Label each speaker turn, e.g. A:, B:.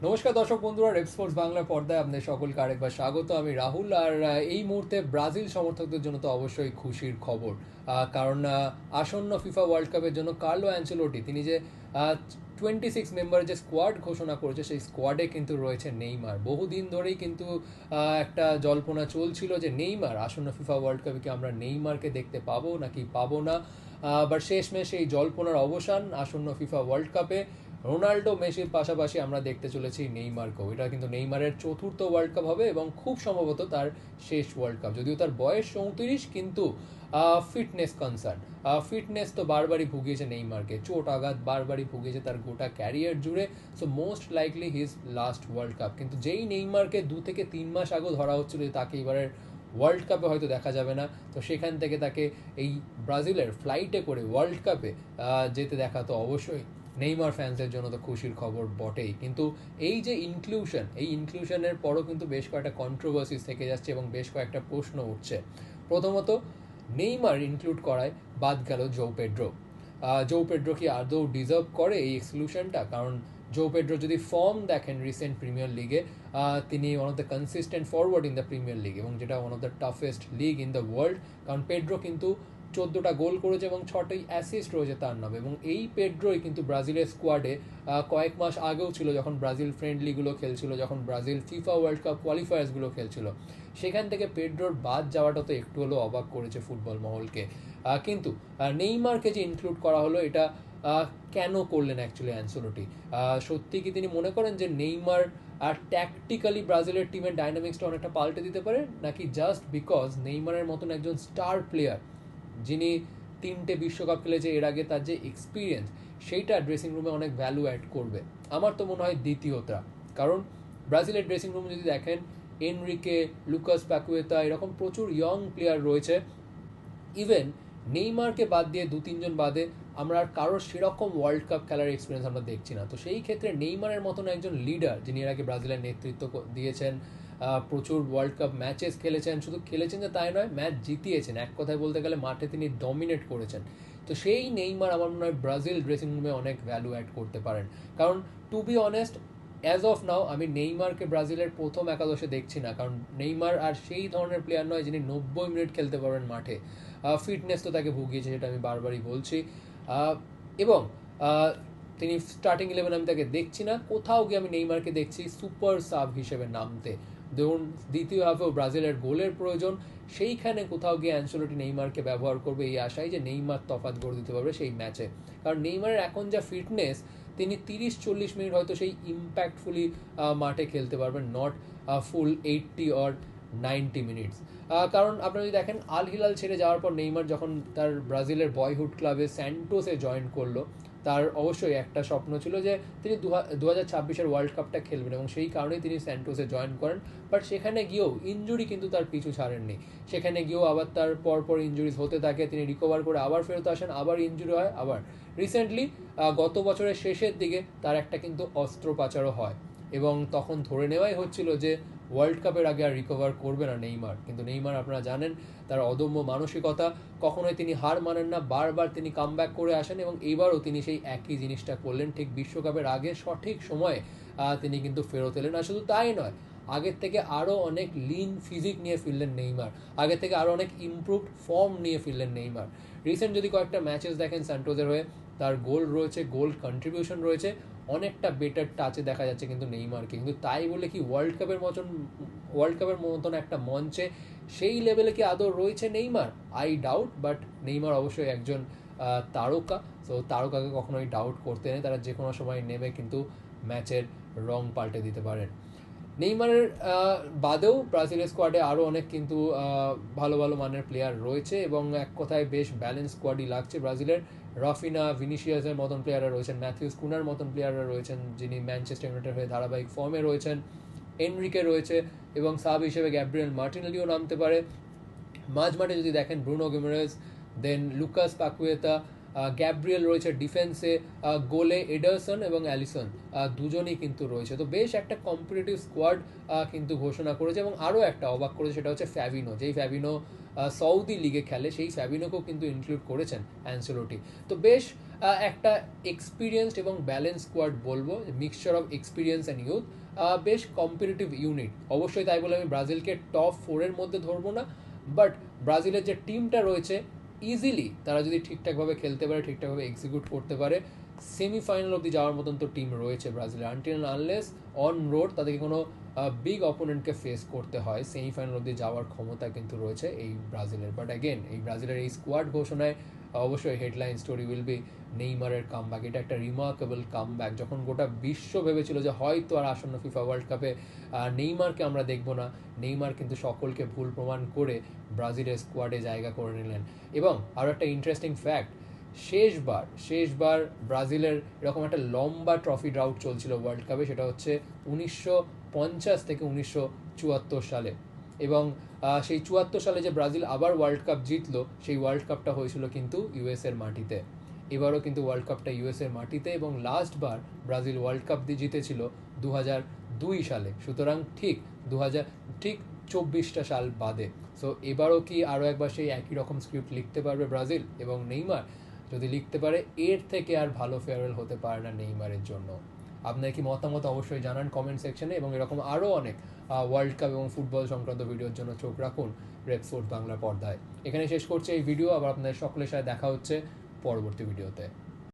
A: নমস্কার দর্শক বন্ধুরা, রেপ স্পোর্টস বাংলা পর্দায় আপনাদের সকলকে আরেকবার স্বাগত। আমি রাহুল। আর এই মুহূর্তে ব্রাজিল সমর্থকদের জন্য তো অবশ্যই খুশির খবর, কারণ আসন্ন ফিফা ওয়ার্ল্ড কাপের জন্য কার্লো অ্যানচেলোটি তিনি যে 26 মেম্বার যে স্কোয়াড ঘোষণা করেছে, সেই স্কোয়াডে কিন্তু রয়েছে নেইমার। বহুদিন ধরেই কিন্তু একটা জল্পনা চলছিল যে নেইমার আসন্ন ফিফা ওয়ার্ল্ড কাপে কি আমরা নেইমারকে দেখতে পাবো নাকি পাবো না। আবার শেষমেশ এই জল্পনার অবসান, আসন্ন ফিফা ওয়ার্ল্ড কাপে রোনাল্ডো মেসির পাশাপাশি আমরা দেখতে চলেছি নেইমারকেও। এটা কিন্তু নেইমারের চতুর্থ ওয়ার্ল্ড কাপ হবে এবং খুব সম্ভবত তার শেষ ওয়ার্ল্ড কাপ। যদিও তার বয়স 34, কিন্তু ফিটনেস কনসার্ন, ফিটনেস তো বারবারই ভুগিয়েছে নেইমারকে, চোট আঘাত বারবারই ভুগিয়েছে তার গোটা ক্যারিয়ার জুড়ে। So most likely his last world cup. কিন্তু যেই নেইমারকে 2 থেকে 3 মাস আগেও ধরা হচ্ছিল যে তাকে এবারের ওয়ার্ল্ড কাপে হয়তো দেখা যাবে না, তো সেখান থেকে তাকে এই ব্রাজিলের ফ্লাইটে করে ওয়ার্ল্ড কাপে যেতে দেখা তো অবশ্যই নেইমার ফ্যান্সের জন্য তো খুশির খবর বটেই। কিন্তু এই যে ইনক্লুশন, এই ইনক্লুশনের পরও কিন্তু বেশ কয়েকটা কন্ট্রোভার্সিস থেকে যাচ্ছে এবং বেশ কয়েকটা প্রশ্ন উঠছে। প্রথমত, নেইমার ইনক্লুড করায় বাদ গেল জো পেড্রো। জো পেড্রো কি আদৌ ডিজার্ভ করে এই এক্সক্লুশনটা? কারণ জো পেড্রো যদি ফর্ম দেখেন রিসেন্ট প্রিমিয়ার লিগে, তিনি one of the consistent forward in the premier league, এবং যেটা one of the toughest league in the world. কারণ পেড্রো কিন্তু 14টা গোল করেছে এবং 6টি অ্যাসিস্ট রয়েছে তার নামে। এবং এই পেড্রোই কিন্তু ব্রাজিলের স্কোয়াডে কয়েক মাস আগেও ছিল, যখন ব্রাজিল ফ্রেন্ডলিগুলো খেলছিল, যখন ব্রাজিল ফিফা ওয়ার্ল্ড কাপ কোয়ালিফায়ার্সগুলো খেলছিল। সেখান থেকে পেড্রোর বাদ যাওয়াটা তো একটু হলেও অবাক করেছে ফুটবল মহলকে। কিন্তু নেইমারকে যে ইনক্লুড করা হলো, এটা কেন করলেন অ্যাকচুয়ালি অ্যানসেলোটি? সত্যি কি তিনি মনে করেন যে নেইমার আর ট্যাকটিক্যালি ব্রাজিলের টিমের ডাইনামিক্সটা অনেকটা পাল্টে দিতে পারে, নাকি জাস্ট বিকজ নেইমারের মতন একজন স্টার প্লেয়ার, যিনি 3টে বিশ্বকাপ খেলেছে এর আগে, তার যে এক্সপিরিয়েন্স, সেইটা ড্রেসিং রুমে অনেক ভ্যালু অ্যাড করবে? আমার তো মনে হয় দ্বিতীয়টা। কারণ ব্রাজিলের ড্রেসিং রুম যদি দেখেন, এনরিকে, লুকাস প্যাকুয়েতা, এরকম প্রচুর ইয়ং প্লেয়ার রয়েছে। ইভেন নেইমারকে বাদ দিয়ে 2-3 জন বাদে আমরা আর কারোর সেরকম ওয়ার্ল্ড কাপ খেলার এক্সপিরিয়েন্স আমরা দেখছি না। তো সেই ক্ষেত্রে নেইমারের মতন একজন লিডার, যিনি এর আগে ব্রাজিলের নেতৃত্ব দিয়েছেন, প্রচুর ওয়ার্ল্ড কাপ ম্যাচেস খেলেছেন, শুধু খেলেছেন যে তাই নয়, ম্যাচ জিতিয়েছেন, এক কথায় বলতে গেলে মাঠে তিনি ডমিনেট করেছেন। তো সেই নেইমার আমার মনে হয় ব্রাজিল ড্রেসিং রুমে অনেক ভ্যালু অ্যাড করতে পারেন। কারণ to be honest, as of now আমি নেইমারকে ব্রাজিলের প্রথম একাদশে দেখছি না। কারণ নেইমার আর সেই ধরনের প্লেয়ার নয় যিনি 90 মিনিট খেলতে পারবেন মাঠে। ফিটনেস তো তাকে ভুগিয়েছে, সেটা আমি বারবারই বলছি। এবং তিনি স্টার্টিং 11 আমি তাকে দেখছি না। কোথাও গিয়ে আমি নেইমারকে দেখছি সুপার সাব হিসেবে নামতে। ধরুন দ্বিতীয় হাফেও ব্রাজিলের গোলের প্রয়োজন, সেইখানে কোথাও গিয়ে অ্যানসেলোটি নেইমারকে ব্যবহার করবে এই আশায় যে নেইমার তফাৎ গড়ে দিতে পারবে সেই ম্যাচে। কারণ নেইমারের এখন যা ফিটনেস, তিনি 30-40 মিনিট হয়তো সেই ইম্প্যাক্টফুলি মাঠে খেলতে পারবেন, নট ফুল 80 or 90 মিনিটস। কারণ আপনারা যদি দেখেন, আল হিলাল ছেড়ে যাওয়ার পর নেইমার যখন তার ব্রাজিলের বয়হুড ক্লাবে স্যান্টোসে জয়েন করলো, তার অবশ্যই একটা স্বপ্ন ছিল যে তিনি 2026-এর ওয়ার্ল্ড কাপটা খেলবেন, এবং সেই কারণেই তিনি স্যান্টোসে জয়েন করেন। বাট সেখানে গিয়েও ইনজুরি কিন্তু তার পিছু ছাড়েননি। সেখানে গিয়েও আবার তার পরপর ইনজুরিজ হতে থাকে, তিনি রিকভার করে আবার ফেরত আসেন, আবার ইনজুরি হয়, আবার রিসেন্টলি গত বছরের শেষের দিকে তার একটা কিন্তু অস্ত্রোপচারও হয়। এবং তখন ধরে নেওয়াই হচ্ছিল যে ওয়ার্ল্ড কাপের আগে আর রিকভার করবে না নেইমার। কিন্তু নেইমার, আপনারা জানেন তার অদম্য মানসিকতা, কখনোই তিনি হার মানেন না, বারবার তিনি কামব্যাক করে আসেন। এবং এইবারও তিনি সেই একই জিনিসটা করলেন, ঠিক বিশ্বকাপের আগে সঠিক সময়ে তিনি কিন্তু ফেরত এলেন। আর শুধু তাই নয়, আগের থেকে আরও অনেক লিন ফিজিক নিয়ে ফিরলেন নেইমার, আগের থেকে আরও অনেক ইমপ্রুভড ফর্ম নিয়ে ফিরলেন নেইমার। রিসেন্ট যদি কয়েকটা ম্যাচেস দেখেন স্যান্টোজের হয়ে, তার গোল রয়েছে, গোল কন্ট্রিবিউশন রয়েছে, অনেকটা বেটার টাচে দেখা যাচ্ছে কিন্তু নেইমারকে। কিন্তু তাই বলে কি ওয়ার্ল্ড কাপের মতন একটা মঞ্চে সেই লেভেলে কি আদৌ রয়েছে Neymar? I doubt. But Neymar অবশ্যই একজন তারকা, তো তারকাকে কখনোই ডাউট করতে নেই, তারা যে কোনো সময় নেমে কিন্তু ম্যাচের রং পাল্টে দিতে পারেন। নেইমারের বাদেও ব্রাজিলের স্কোয়াডে আরও অনেক কিন্তু ভালো ভালো মানের প্লেয়ার রয়েছে, এবং এক কথায় বেশ ব্যালেন্স স্কোয়াডই লাগছে ব্রাজিলের। রাফিনা, ভিনিসিয়াসের মতন প্লেয়াররা রয়েছেন, ম্যাথিউস কুনার মতন প্লেয়াররা রয়েছেন, যিনি ম্যানচেস্টার ইউনাইটেড হয়ে ধারাবাহিক ফর্মে রয়েছেন, এনরিকে রয়েছে, এবং সাব হিসেবে গ্যাব্রিয়েল মার্টিনেলিও নামতে পারে। মাঝমাঠে যদি দেখেন, ব্রুনো গিমারেজ, দেন লুকাস পাকুয়েতা, গ্যাব্রিয়েল রয়েছে ডিফেন্সে, গোলে এডারসন এবং অ্যালিসন দুজনেই কিন্তু রয়েছে। তো বেশ একটা কম্পিটিটিভ স্কোয়াড কিন্তু ঘোষণা করেছে। এবং আরও একটা অবাক করেছে, সেটা হচ্ছে ফ্যাবিনো, যেই ফ্যাবিনো সৌদি লিগে খেলে, সেই ফ্যাবিনোকেও কিন্তু ইনক্লুড করেছেন অ্যানসেলোটি। তো বেশ একটা এক্সপিরিয়েন্সড এবং ব্যালেন্স স্কোয়াড বলবো, mixture of experience and youth, বেশ কম্পিটিটিভ ইউনিট। অবশ্যই তাই বলে আমি ব্রাজিলকে টপ 4-এর মধ্যে ধরবো না, বাট ব্রাজিলের যে টিমটা রয়েছে, ইজিলি তারা যদি ঠিকঠাকভাবে খেলতে পারে, ঠিকঠাকভাবে এক্সিকিউট করতে পারে, সেমিফাইনাল অবধি যাওয়ার মতন তো টিম রয়েছে ব্রাজিলের। আনটিল আনলেস অন রোড তাদেরকে কোনো বিগ অপোনেন্টকে ফেস করতে হয়, সেমিফাইনাল অবধি যাওয়ার ক্ষমতা কিন্তু রয়েছে এই ব্রাজিলের। বাট অ্যাগেন এই ব্রাজিলের এই স্কোয়াড ঘোষণায় অবশ্যই হেডলাইন স্টোরি উইল বি নেইমারের কামব্যাক। এটা একটা রিমার্কেবল কামব্যাক। যখন গোটা বিশ্ব ভেবেছিল যে হয়তো আর আসন্ন ফিফা ওয়ার্ল্ড কাপে নেইমারকে আমরা দেখবো না, নেইমার কিন্তু সকলকে ভুল প্রমাণ করে ব্রাজিলের স্কোয়াডে জায়গা করে নিলেন। এবং আরও একটা ইন্টারেস্টিং ফ্যাক্ট, শেষবার ব্রাজিলের এরকম একটা লম্বা ট্রফি ড্রাউট চলছিল ওয়ার্ল্ড কাপে, সেটা হচ্ছে 1950 থেকে 1974 সালে। এবং সেই 74 সালে যে ব্রাজিল আবার ওয়ার্ল্ড কাপ জিতলো, সেই ওয়ার্ল্ড কাপটা হয়েছিল কিন্তু ইউএসের মাটিতে। এবারও কিন্তু ওয়ার্ল্ড কাপটা ইউএসের মাটিতে, এবং লাস্টবার ব্রাজিল ওয়ার্ল্ড কাপ জিতেছিল 2002 সালে। সুতরাং ঠিক 24টা সাল বাদে। সো এবারও কি আরও একবার সেই একই রকম স্ক্রিপ্ট লিখতে পারবে ব্রাজিল এবং নেইমার? যদি লিখতে পারে, এর থেকে আর ভালো ফেয়ারওয়েল হতে পারে না নেইমারের জন্য। আপনার কি মতামত অবশ্যই জানান কমেন্ট সেকশনে, এবং এরকম আরও অনেক ওয়ার্ল্ড কাপ এবং ফুটবল সংক্রান্ত ভিডিওর জন্য চোখ রাখুন রেড স্পোর্টস বাংলা পর্দায়। এখানে শেষ করছে এই ভিডিও, আবার আপনাদের সকলের সাথে দেখা হচ্ছে পরবর্তী ভিডিওতে।